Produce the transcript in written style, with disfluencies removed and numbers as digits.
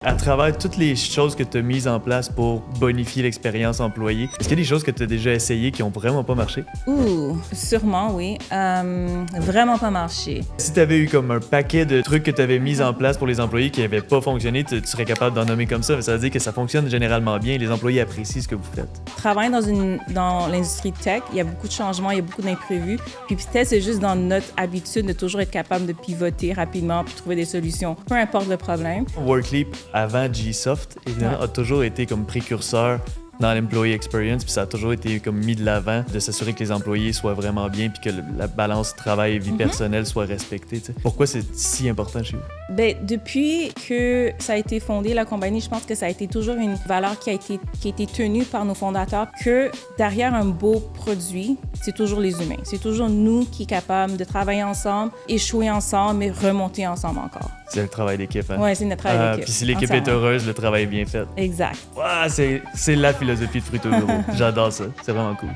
À travers toutes les choses que tu as mises en place pour bonifier l'expérience employée, est-ce qu'il y a des choses que tu as déjà essayées qui ont vraiment pas marché? Sûrement, oui. Vraiment pas marché. Si tu avais eu comme un paquet de trucs que tu avais mis en place pour les employés qui n'avaient pas fonctionné, tu serais capable d'en nommer comme ça, mais ça veut dire que ça fonctionne généralement bien et les employés apprécient ce que vous faites. Travailler dans l'industrie tech, il y a beaucoup de changements, il y a beaucoup d'imprévus. Puis peut-être c'est juste dans notre habitude de toujours être capable de pivoter rapidement puis trouver des solutions, peu importe le problème. Workleap, avant Gsoft, évidemment, a toujours été comme précurseur dans l'employee experience, puis ça a toujours été comme mis de l'avant de s'assurer que les employés soient vraiment bien puis que la balance travail et vie personnelle soit respectée. T'sais. Pourquoi c'est si important chez vous? Bien, depuis que ça a été fondé, la compagnie, je pense que ça a été toujours une valeur qui a été tenue par nos fondateurs, que derrière un beau produit, c'est toujours les humains. C'est toujours nous qui sommes capables de travailler ensemble, échouer ensemble, mais remonter ensemble encore. C'est le travail d'équipe, hein? Oui, c'est notre travail d'équipe. Puis si l'équipe est heureuse, le travail est bien fait. Exact. Ouais, c'est la philosophie de Fruito Duro. J'adore ça. C'est vraiment cool.